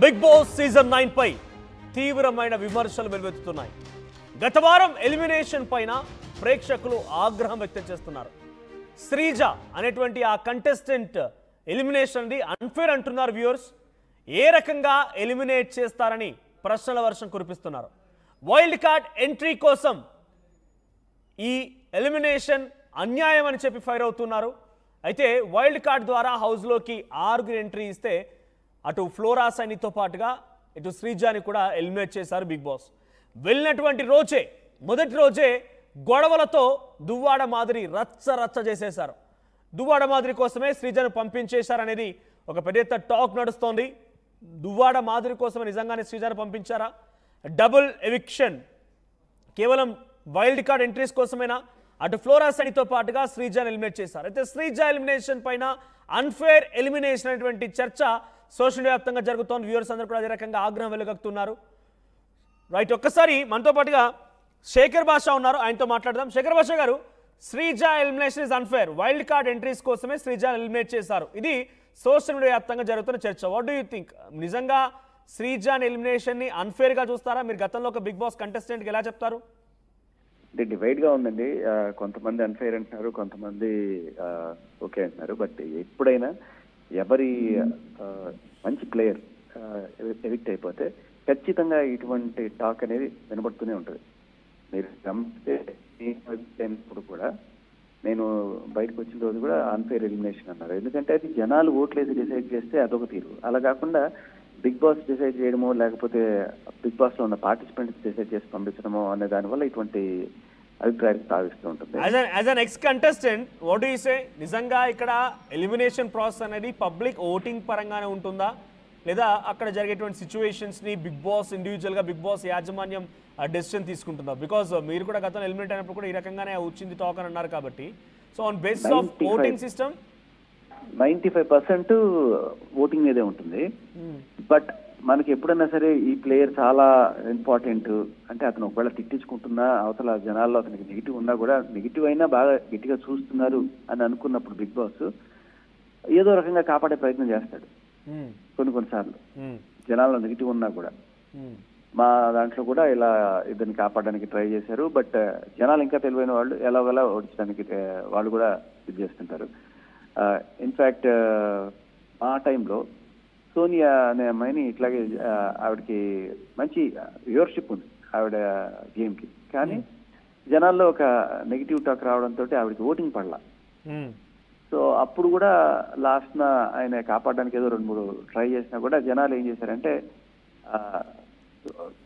Big boss season 9 పై తీవ్రమైన విమర్శలు వెలువెత్తుతున్నాయి. గత వారం ఎలిమినేషన్ పైన ప్రేక్షకులు ఆగ్రహం వ్యక్తం చేస్తున్నారు. శ్రీజ అనేటువంటి ఆ కంటెస్టెంట్ ఎలిమినేషన్ ది అన్ఫేర్ అంటున్నారు వ్యూవర్స్. ఏ రకంగా ఎలిమినేట్ చేస్తారని ప్రశ్నల వర్షం కురిపిస్తున్నారు. వైల్డ్ కార్డ్ ఎంట్రీ కోసం ఈ ఎలిమినేషన్ అన్యాయం అని చెప్పి ఫైర్ అవుతున్నారు. అయితే వైల్డ్ కార్డ్ ద్వారా హౌస్లోకి 6 ఎంట్రీ ఇస్తే అటు ఫ్లోరా సైనితో పాటుగా ఇటు శ్రీజాని కూడా ఎలిమినేట్ చేశారు బిగ్ బాస్. వెళ్ళినటువంటి రోజే మొదటి రోజే గొడవలతో దువ్వాడ మాదిరి రచ్చ చేసేశారు. దువ్వాడ మాదిరి కోసమే శ్రీజాను పంపించేశారనేది ఒక పెద్ద టాక్ నడుస్తోంది. దువ్వాడ మాదిరి కోసమే నిజంగానే శ్రీజాను పంపించారా? డబుల్ ఎవిక్షన్ కేవలం వైల్డ్ కార్డ్ ఎంట్రీస్ కోసమేనా? అటు ఫ్లోరా సైనితో పాటుగా శ్రీజాను ఎలిమినేట్ చేశారు. అయితే శ్రీజ ఎలిమినేషన్ పైన అన్ఫేర్ ఎలిమినేషన్ అనేటువంటి చర్చ సోషల్ మీడియా వ్యాప్తంగా జరుగుతోంది. వ్యూవర్స్ అందరూ కూడా అదే రకంగా ఆగ్రహం వెలుగక్కుతున్నారు. రైట్, ఒక్కసారి మనతో పాటుగా శేఖర్ భాషా ఉన్నారు, ఆయనతో మాట్లాడదాం. శేఖర్ భాషా గారు, Sreeja elimination is unfair, wild card entries కోసమే శ్రీజాను ఎలిమినేట్ చేశారు. ఇది సోషల్ మీడియా వ్యాప్తంగా జరుగుతున్న చర్చ. What do you think? నిజంగా శ్రీజాన్ ఎలిమినేషన్ ని అన్ఫేర్ గా చూస్తారా? మీరు గతంలో ఒక బిగ్ బాస్ కంటెస్టెంట్ కి ఎలా చెప్తారు? డివైడ్ గా ఉందండి. కొంతమంది అన్ఫేర్ అంటున్నారు, కొంతమంది ఓకే అంటున్నారు. బట్ ఎప్పుడైనా ఎవరి మంచి ప్లేయర్ ఎవిక్ట్ అయిపోతే ఖచ్చితంగా ఇటువంటి టాక్ అనేది వినబడుతూనే ఉంటుంది. మీరు గమనిస్తే అయినప్పుడు కూడా నేను బయటకు వచ్చిన రోజు కూడా అన్ఫేర్ ఎలిమినేషన్ అన్నారు. ఎందుకంటే అది జనాలు ఓట్లేసి డిసైడ్ చేస్తే అదొక తీరు. అలా కాకుండా బిగ్ బాస్ డిసైడ్ చేయడమో లేకపోతే బిగ్ బాస్ లో ఉన్న పార్టిసిపెంట్స్ డిసైడ్ చేసి పంపించడమో అనే దానివల్ల ఇటువంటి అభిప్రాయాలు సాగిస్తూ ఉంటుంది. As an ex contestant what do you say? నిజంగా ఇక్కడ ఎలిమినేషన్ ప్రాసెస్ అనేది పబ్లిక్ ఓటింగ్ పరంగానే ఉంటుందా, లేదా అక్కడ జరిగేటువంటి సిచ్యువేషన్స్ ని బిగ్ బాస్ ఇండివిజువల్ గా బిగ్ బాస్ యాజమాన్యం డెసిషన్ తీసుకుంటుందా? బికాస్ మీరు కూడా గతంలో ఎలిమినేట్ అయినప్పుడు కూడా ఈ రకంగానే వచ్చింది టాక్ అని అన్నారు కాబట్టి, so on basis of voting system 95% voting మీదే ఉంటుంది. బట్ మనకి ఎప్పుడైనా సరే ఈ ప్లేయర్ చాలా ఇంపార్టెంట్ అంటే అతను ఒకవేళ తిట్టించుకుంటున్నా అవతల జనాల్లో అతనికి నెగిటివ్ ఉన్నా కూడా నెగిటివ్ అయినా బాగా గట్టిగా చూస్తున్నారు అని అనుకున్నప్పుడు బిగ్ బాస్ ఏదో రకంగా కాపాడే ప్రయత్నం చేస్తాడు. కొన్నిసార్లు జనాల్లో నెగిటివ్ ఉన్నా కూడా మా దాంట్లో కూడా ఇలా ఇద్దరిని కాపాడడానికి ట్రై చేశారు. బట్ జనాలు ఇంకా తెలివైన వాళ్ళు ఎలాగోలా ఓడించడానికి వాళ్ళు కూడా ఇది చేస్తుంటారు. ఇన్ఫ్యాక్ట్ ఆ టైంలో సోనియా అనే అమ్మాయిని ఇట్లాగే ఆవిడకి మంచి వ్యూవర్షిప్ ఉంది ఆవిడ గేమ్కి, కానీ జనాల్లో ఒక నెగిటివ్ టాక్ రావడంతో ఆవిడకి ఓటింగ్ పడలా. సో అప్పుడు కూడా లాస్ట్న ఆయన కాపాడడానికి ఏదో 2-3 ట్రై చేసినా కూడా జనాలు ఏం చేశారంటే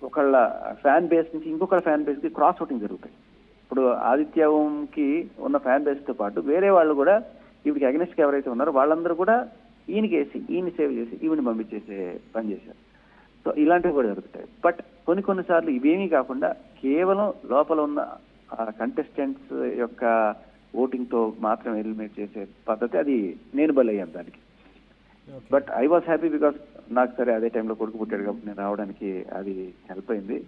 ఒకళ్ళ ఫ్యాన్ బేస్ నుంచి ఇంకొకళ్ళ ఫ్యాన్ బేస్కి క్రాస్ ఓటింగ్ జరుగుతాయి. ఇప్పుడు ఆదిత్యకి ఉన్న ఫ్యాన్ బేస్తో పాటు వేరే వాళ్ళు కూడా ఈవిడికి అగెనిస్ట్గా ఎవరైతే ఉన్నారో వాళ్ళందరూ కూడా ఈయనకి వేసి ఈయన్ని సేవ్ చేసి ఈవిని పంపించేసే పని చేశారు. సో ఇలాంటివి కూడా జరుగుతాయి. బట్ కొన్నిసార్లు ఇవేమీ కాకుండా కేవలం లోపల ఉన్న కంటెస్టెంట్స్ యొక్క ఓటింగ్ తో మాత్రం ఎలిమినేట్ చేసే పద్ధతి, అది నేను బలయ్యాను దానికి. But I was happy because నాకు సరే అదే టైంలో కొడుకు పుట్టాడు కాబట్టి నేను రావడానికి అది హెల్ప్ అయింది.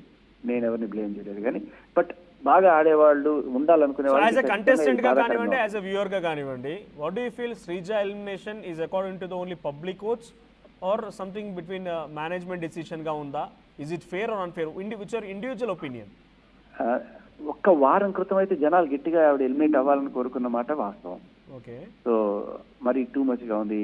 నేను ఎవరిని బ్లేమ్ చేయలేదు. కానీ బట్ బాగా ఆడేవాళ్ళు ఉండాలనుకునే వాళ్ళు యాజ్ ఎ కంటెస్టెంట్ గా కానివ్వండి, యాజ్ ఎ వ్యూయర్ గా కానివ్వండి, what do you feel Sreeja elimination is according to the only public votes or something between management decision గా ఉందా? Is it fair or unfair? Which or individual opinion? ఒక్క వారం క్రితం అయితే జనాలు గట్టిగా ఆవిడ ఎలిమినేట్ అవ్వాలని కోరుకున్న మాట వాస్తవం. సో మరి టూ మచ్ గా ఉంది,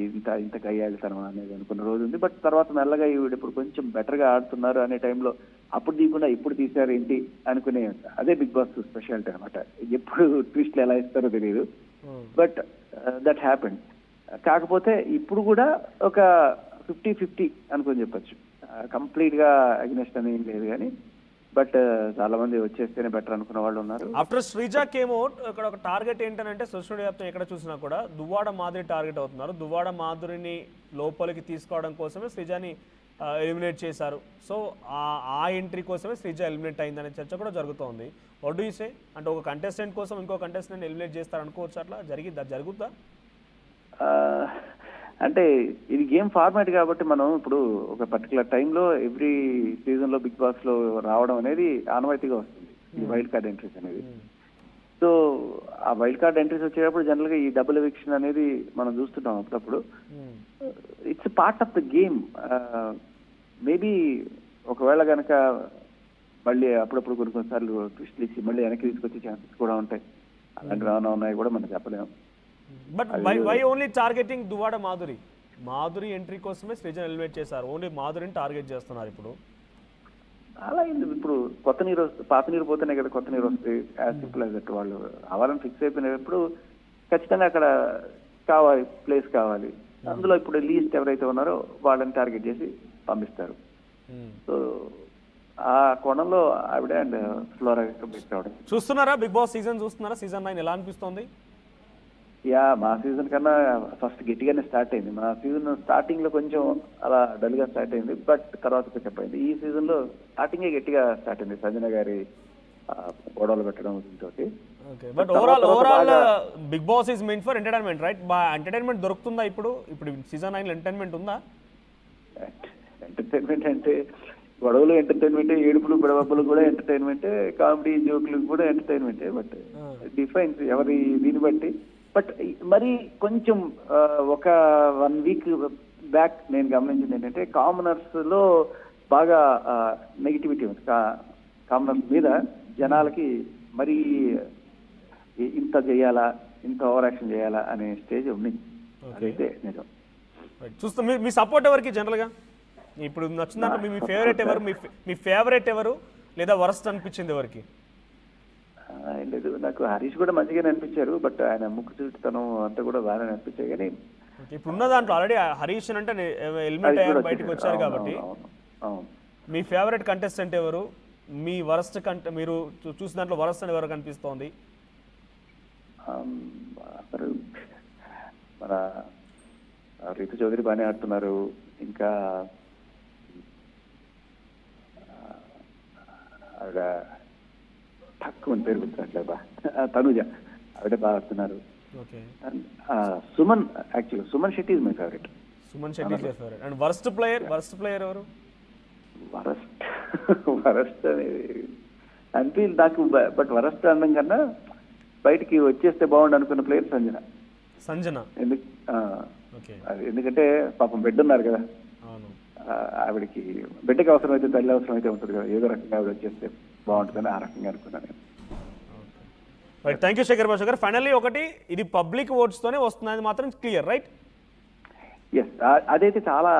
ఇంత గయ్యాళితనం అనేది అనుకున్న రోజు ఉంది. బట్ తర్వాత మెల్లగా ఈవిడ ఇప్పుడు కొంచెం బెటర్ గా ఆడుతున్నారు అనే టైంలో అప్పుడు తీయకుండా ఇప్పుడు తీశారు ఏంటి అనుకునే, అదే బిగ్ బాస్ స్పెషాలిటీ అనమాట. ఎప్పుడు ట్విస్ట్లు ఎలా ఇస్తారో తెలియదు. But that happened. కాకపోతే ఇప్పుడు కూడా ఒక 50-50 అనుకుని చెప్పచ్చు. కంప్లీట్ గా అగ్నెస్ట్ అని ఏం లేదు కానీ బట్ చాలా మంది వచ్చేస్తేనే బెటర్ అనుకున్న వాళ్ళు ఉన్నారు. ఆఫ్టర్ శ్రీజ కేమ్ అవుట్ ఇక్కడ ఒక టార్గెట్ ఏంటంటే సోషల్ మీడియా వ్యాప్తంగా ఎక్కడ చూసినా కూడా దువ్వాడ మాధురి టార్గెట్ అవుతున్నారు. దువ్వాడ మాధురిని లోపలికి తీసుకోవడం కోసమే శ్రీజాని ఎలిమినేట్ చేశారు. సో ఆ ఎంట్రీ కోసమే శ్రీజ ఎలిమినేట్ అయిందనే చర్చ కూడా జరుగుతోంది. What do you say? అంటే ఒక కంటెస్టెంట్ కోసం ఇంకో కంటెస్టెంట్ ఎలిమినేట్ చేస్తారు అనుకోవచ్చు, అట్లా జరుగుద్దా? అంటే ఇది గేమ్ ఫార్మాట్ కాబట్టి మనం ఇప్పుడు ఒక పర్టికులర్ టైంలో ఎవ్రీ సీజన్ లో బిగ్ బాస్ లో రావడం అనేది ఆనవాయితీగా వస్తుంది ఈ వైల్డ్ కార్డ్ ఎంట్రీస్ అనేది. సో ఆ వైల్డ్ కార్డ్ ఎంట్రీస్ వచ్చేటప్పుడు జనరల్ గా ఈ డబుల్ ఎవిక్షన్ అనేది మనం చూస్తుంటాం అప్పుడప్పుడు. It's part of the game. Maybe ఒకవేళ కనుక మళ్ళీ అప్పుడప్పుడు కొన్నిసార్లు ట్విస్ట్లు ఇచ్చి మళ్ళీ వెనక్కి తీసుకొచ్చే ఛాన్సెస్ కూడా ఉంటాయి. అలాంటివి ఏమైనా ఉన్నాయి కూడా మనం చెప్పలేము. But why only targeting Duvvada Madhuri entry కోసమే శ్రీజను ఎలిమినేట్ చేశారు. ఓన్లీ మాధురిని టార్గెట్ చేస్తున్నారు ఇప్పుడు. అలా ఇప్పుడు కొత్త నీరు పాత నీరు పోతేనే కదా కొత్త నీరు వస్తుంది. As simple as that. వాళ్ళు అవ్వాలని ఫిక్స్ అయిపోయినప్పుడు ఖచ్చితంగా అక్కడ కావాలి, ప్లేస్ కావాలి. అందులో ఇప్పుడు లీస్ట్ ఎవరైతే ఉన్నారో వాళ్ళని టార్గెట్ చేసి పంపిస్తారు. సో ఆ కోణంలో ఆవిడ అండ్ ఫ్లోరా రావడం. చూస్తున్నారా బిగ్ బాస్ సీజన్ చూస్తున్నారా? సీజన్ 9 ఎలా అనిపిస్తోంది? యా, మా సీజన్ కన్నా ఫస్ట్ గట్టిగానే స్టార్ట్ అయింది. మా సీజన్ స్టార్టింగ్ లో కొంచెం అలా డల్ గా స్టార్ట్ అయింది, బట్ తర్వాత పికప్ అయింది. ఈ సీజన్ లో స్టార్టింగే గట్టిగా స్టార్ట్ అయింది. సంజన గారి గొడవలు పెట్టడం తోటి. But overall Bigg Boss is main for entertainment, right? Entertainment దొరుకుతుందా ఇప్పుడు సీజన్ 9 ఎంటర్టైన్మెంట్ ఉందా? ఎంటర్టైన్మెంట్ అంటే గొడవలు ఎంటర్టైన్మెంటే, ఏడుపులు గొడవలు కూడా ఎంటర్టైన్మెంటే, కామెడీ జోకులు కూడా ఎంటర్టైన్మెంటే. బట్ డిఫరెన్స్ ఎవరి దీన్ని బట్టి. బట్ మరి కొంచెం ఒక 1 వీక్ బ్యాక్ నేను గమనించింది ఏంటంటే కామనర్స్ లో బాగా నెగిటివిటీ ఉంది. కామనర్స్ మీద జనాలకి మరి ఇంత చేయాలా, ఇంత ఓవర్ యాక్షన్ చేయాలా అనే స్టేజ్ ఉంది. అదైతే నిజం. చూస్తాం. మీ సపోర్ట్ ఎవరికి జనరల్గా ఇప్పుడు నచ్చిన దాంట్లో మీ ఫేవరెట్ ఎవరు? మీ ఫేవరెట్ ఎవరు లేదా వరస్ట్ అనిపించింది ఎవరికి? లేదు, నాకు హరీష్ కూడా మంచిగానే అనిపించారు. బట్ ఆయన ముక్కు చుట్టతనం అంతా కూడా బాగానే అనిపించాయి. కానీ ఇప్పుడు ఉన్న దాంట్లో ఆల్రెడీ హరీష్ అంటే ఎలిమినేట్ అయ్యారు, బయటకు వచ్చారు కాబట్టి మీ ఫేవరెట్ కంటెస్టెంట్ ఎవరు? మీ వరస్ట్ మీరు చూసిన దాంట్లో వరస్ట్ అని ఎవరు కనిపిస్తోంది? మన రీతు చౌదరి బాగానే ఆడుతున్నారు. ఇంకా ఆవిడ తక్కువ పేరు గుర్తున్నట్లే తనుజ, ఆవిడ బాగా ఆడుతున్నారు. Suman, actually Suman Shetty is my favourite. Suman Shetty is favourite. And worst player ఎవరు? వరస్ట్ అనేది అంటే నాకు, బట్ వరస్ట్ అనడం కన్నా బయటికి వచ్చేస్తే బాగుండు అనుకున్న ప్లేయర్ సంజన. ఎందుకంటే పాపం బిడ్డ ఉన్నారు కదా, ఆవిడకి బిడ్డకి అవసరమైతే తల్లి అవసరం అయితే ఉంటుంది కదా, ఏదో రకంగా ఆవిడ వచ్చేస్తే బాగుంటుందని ఆ రకంగా అనుకున్నాను నేను. థ్యాంక్ యూ శేఖర్ భాష గారు. ఫైనల్లీ ఒకటి, ఇది పబ్లిక్ ఓట్స్ తోనే వస్తుంది మాత్రం క్లియర్, రైట్? ఎస్, అదైతే చాలా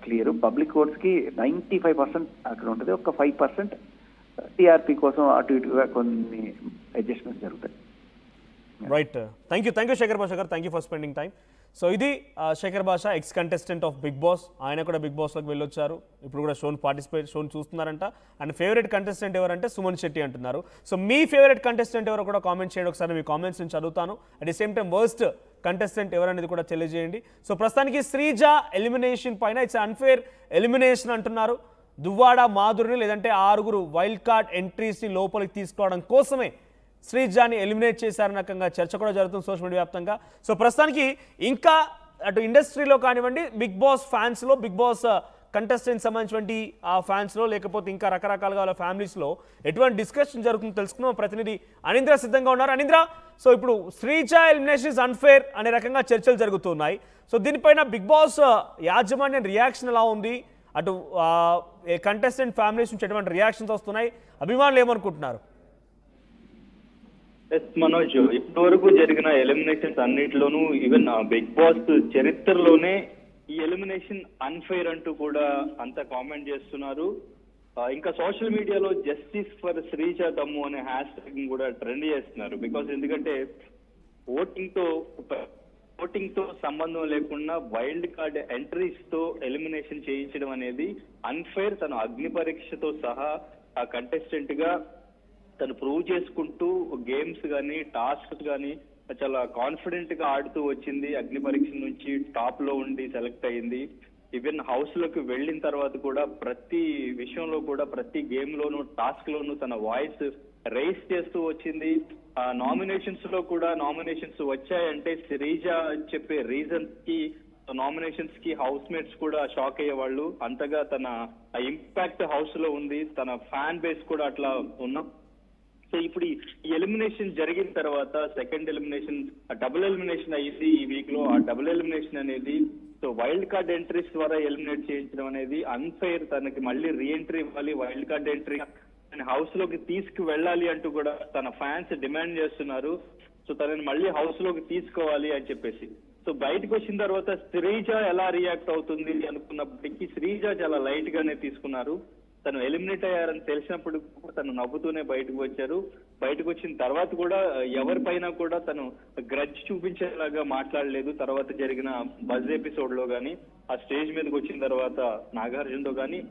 క్లియర్. పబ్లిక్ ఓట్స్ కి 95% అక్కడ ఉంటుంది. ఒక 5% టీఆర్పీ కోసం అటు ఇటుగా కొన్ని అడ్జస్ట్మెంట్స్ జరుగుతాయి. Right. Thank you Shekhar Basha గారు. Thank you for spending time. So ఇది Shekhar Basha, ex contestant of Bigg Boss. ఆయన కూడా బిగ్ బాస్లోకి వెళ్ళొచ్చారు, ఇప్పుడు కూడా షోని చూస్తున్నారంట. అండ్ ఫేవరెట్ కంటెస్టెంట్ ఎవరంటే సుమన్ శెట్టి అంటున్నారు. సో మీ ఫేవరెట్ కంటెస్టెంట్ ఎవరో కూడా కామెంట్ చేయండి. ఒకసారి మీ కామెంట్స్ నుంచి చదువుతాను. At the same time worst contestant ఎవరనేది కూడా తెలియజేయండి. సో ప్రస్తుతానికి శ్రీజ ఎలిమినేషన్ పైన ఇట్స్ అన్ఫేర్ ఎలిమినేషన్ అంటున్నారు. దువ్వాడ మాధురిని లేదంటే 6 వైల్డ్ కార్డ్ ఎంట్రీస్ని లోపలికి తీసుకోవడం కోసమే శ్రీజాని ఎలిమినేట్ చేశారన్న రకంగా చర్చ కూడా జరుగుతుంది సోషల్ మీడియా వ్యాప్తంగా. సో ప్రస్తుతానికి ఇంకా అటు ఇండస్ట్రీలో కానివ్వండి, బిగ్ బాస్ ఫ్యాన్స్లో, బిగ్ బాస్ కంటెస్టెంట్ సంబంధించినటువంటి ఆ ఫ్యాన్స్లో, లేకపోతే ఇంకా రకరకాలుగా వాళ్ళ ఫ్యామిలీస్లో ఎటువంటి డిస్కషన్ జరుగుతుందో తెలుసుకున్నాం. ప్రతినిధి అనింద్ర సిద్ధంగా ఉన్నారు. అనింద్ర, సో ఇప్పుడు శ్రీజ ఎలిమినేషన్ ఇస్ అన్ఫేర్ అనే రకంగా చర్చలు జరుగుతున్నాయి. సో దీనిపైన బిగ్ బాస్ యాజమాన్యం రియాక్షన్ ఎలా ఉంది? అటు కంటెస్టెంట్ ఫ్యామిలీస్ నుంచి ఎటువంటి రియాక్షన్స్ వస్తున్నాయి? అభిమానులు ఏమనుకుంటున్నారు? మనోజ్, ఇప్పటి వరకు జరిగిన ఎలిమినేషన్స్ అన్నిటిలోనూ ఈవెన్ బిగ్ బాస్ చరిత్రలోనే ఈ ఎలిమినేషన్ అన్ఫెయిర్ అంటూ కూడా అంతా కామెంట్ చేస్తున్నారు. ఇంకా సోషల్ మీడియాలో జస్టిస్ ఫర్ శ్రీజ దమ్ము అనే హ్యాష్ ట్యాగ్ కూడా ట్రెండ్ చేస్తున్నారు. బికాస్ ఎందుకంటే ఓటింగ్ తో సంబంధం లేకుండా వైల్డ్ కార్డ్ ఎంట్రీస్ తో ఎలిమినేషన్ చేయించడం అనేది అన్ఫెయిర్. తను అగ్ని పరీక్షతో సహా ఆ కంటెస్టెంట్ గా తను ప్రూవ్ చేసుకుంటూ గేమ్స్ కానీ టాస్క్ కానీ చాలా కాన్ఫిడెంట్ గా ఆడుతూ వచ్చింది. అగ్ని పరీక్ష నుంచి టాప్ లో ఉండి సెలెక్ట్ అయింది. ఈవెన్ హౌస్ లోకి వెళ్ళిన తర్వాత కూడా ప్రతి విషయంలో కూడా ప్రతి గేమ్ లోను టాస్క్ లోను తన వాయిస్ రైస్ చేస్తూ వచ్చింది. నామినేషన్స్ లో కూడా నామినేషన్స్ వచ్చాయంటే శ్రీజ చెప్పే రీజన్స్ కి నామినేషన్స్ కి హౌస్ మేట్స్ కూడా షాక్ అయ్యేవాళ్ళు. అంతగా తన ఇంపాక్ట్ హౌస్ లో ఉంది. తన ఫ్యాన్ బేస్ కూడా అట్లా ఉన్నాం. సో ఇప్పుడు ఈ ఎలిమినేషన్ జరిగిన తర్వాత సెకండ్ ఎలిమినేషన్ డబుల్ ఎలిమినేషన్ అయ్యింది ఈ వీక్ లో. ఆ డబుల్ ఎలిమినేషన్ అనేది సో వైల్డ్ కార్డ్ ఎంట్రీస్ ద్వారా ఎలిమినేట్ చేయించడం అనేది అన్ఫెయిర్. తనకి మళ్ళీ రీఎంట్రీ ఇవ్వాలి, వైల్డ్ కార్డ్ ఎంట్రీ హౌస్ లోకి తీసుకు వెళ్ళాలి అంటూ కూడా తన ఫ్యాన్స్ డిమాండ్ చేస్తున్నారు. సో తనని మళ్ళీ హౌస్ లోకి తీసుకోవాలి అని చెప్పేసి. సో బయటకు వచ్చిన తర్వాత శ్రీజ ఎలా రియాక్ట్ అవుతుంది అనుకున్నప్పటికీ శ్రీజ చాలా లైట్ గానే తీసుకున్నారు. తను ఎలిమినేట్ అయ్యారని తెలిసినప్పుడు తను నవ్వుతూనే బయటకు వచ్చారు. బయటకు వచ్చిన తర్వాత కూడా ఎవరిపైన కూడా తను గ్రడ్జ్ చూపించేలాగా మాట్లాడలేదు. తర్వాత జరిగిన బజ్ ఎపిసోడ్ లో గానీ, ఆ స్టేజ్ మీదకి వచ్చిన తర్వాత నాగార్జునతో గానీ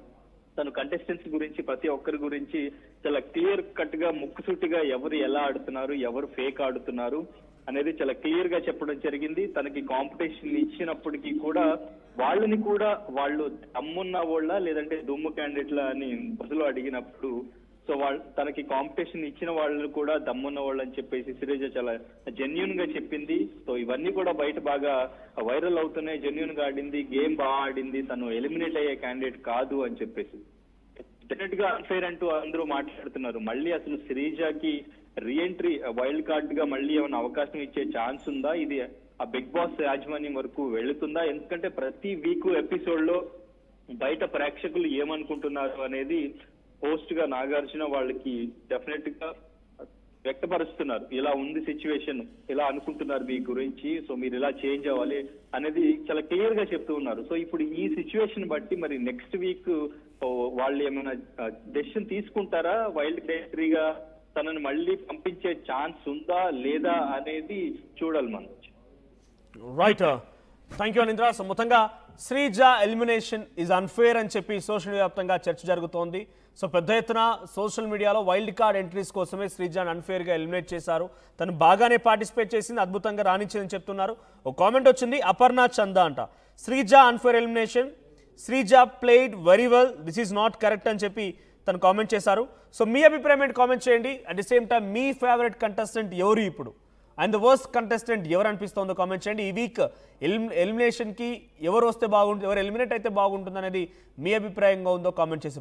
తను కంటెస్టెంట్స్ గురించి, ప్రతి ఒక్కరి గురించి చాలా క్లియర్ కట్ గా ముక్కుసూటిగా ఎవరు ఎలా ఆడుతున్నారు, ఎవరు ఫేక్ ఆడుతున్నారు అనేది చాలా క్లియర్ గా చెప్పడం జరిగింది. తనకి కాంపిటీషన్ ఇచ్చినప్పటికీ కూడా వాళ్ళని కూడా వాళ్ళు దమ్మున్న వాళ్ళ లేదంటే దుమ్ము క్యాండిడేట్ల అని బదులు అడిగినప్పుడు సో తనకి కాంపిటీషన్ ఇచ్చిన వాళ్ళు కూడా దమ్మున్న వాళ్ళు అని చెప్పేసి శ్రీజ చాలా జెన్యున్ గా చెప్పింది. సో ఇవన్నీ కూడా బయట బాగా వైరల్ అవుతున్నాయి. జెన్యున్ గా ఆడింది, గేమ్ బాగా ఆడింది, తను ఎలిమినేట్ అయ్యే క్యాండిడేట్ కాదు అని చెప్పేసి. డెఫినెట్ గా అన్ఫెయిర్ అంటూ అందరూ మాట్లాడుతున్నారు. మళ్ళీ అసలు శ్రీజకి రీఎంట్రీ వైల్డ్ కార్డ్ గా మళ్ళీ ఏమైనా అవకాశం ఇచ్చే ఛాన్స్ ఉందా? ఇది ఆ బిగ్ బాస్ యాజమాన్యం వరకు వెళుతుందా? ఎందుకంటే ప్రతి వీక్ ఎపిసోడ్ లో బయట ప్రేక్షకులు ఏమనుకుంటున్నారు అనేది పోస్ట్ గా నాగార్జున వాళ్ళకి డెఫినెట్ గా వ్యక్తపరుస్తున్నారు. ఇలా ఉంది సిచ్యువేషన్, ఇలా అనుకుంటున్నారు మీ గురించి, సో మీరు ఇలా చేంజ్ అవ్వాలి అనేది చాలా క్లియర్ గా చెప్తూ ఉన్నారు. సో ఇప్పుడు ఈ సిచ్యువేషన్ బట్టి మరి నెక్స్ట్ వీక్ వాళ్ళు ఏమైనా డెసిషన్ తీసుకుంటారా? వైల్డ్ ఎంట్రీగా తనని మళ్ళీ పంపించే ఛాన్స్ ఉందా లేదా అనేది చూడాలి మనం. Right, thank you Anindra. So మొత్తంగా శ్రీజ ఎలిమినేషన్ ఈజ్ అన్ఫేర్ అని చెప్పి సోషల్ వ్యాప్తంగా చర్చ జరుగుతోంది. సో పెద్ద ఎత్తున సోషల్ మీడియాలో వైల్డ్ కార్డ్ ఎంట్రీస్ కోసమే శ్రీజాని అన్ఫేర్గా ఎలిమినేట్ చేశారు. తను బాగానే పార్టిసిపేట్ చేసింది, అద్భుతంగా రాణించిందని చెప్తున్నారు. ఒక కామెంట్ వచ్చింది, అపర్ణ చందా అంట, Sreeja unfair elimination, Sreeja played very well, this is not correct అని చెప్పి తను కామెంట్ చేశారు. సో మీ అభిప్రాయం ఏంటి కామెంట్ చేయండి. At the same time me favourite contestant ఎవరు ఇప్పుడు అండ్ ద వర్స్ట్ కంటెస్టెంట్ ఎవరు అనిపిస్తుందో కామెంట్ చేయండి. ఈ వీక్ ఎలిమినేషన్కి ఎవరు వస్తే బాగుంటుంది, ఎవరు ఎలిమినేట్ అయితే బాగుంటుంది అనేది మీ అభిప్రాయంగా ఉందో కామెంట్ చేసే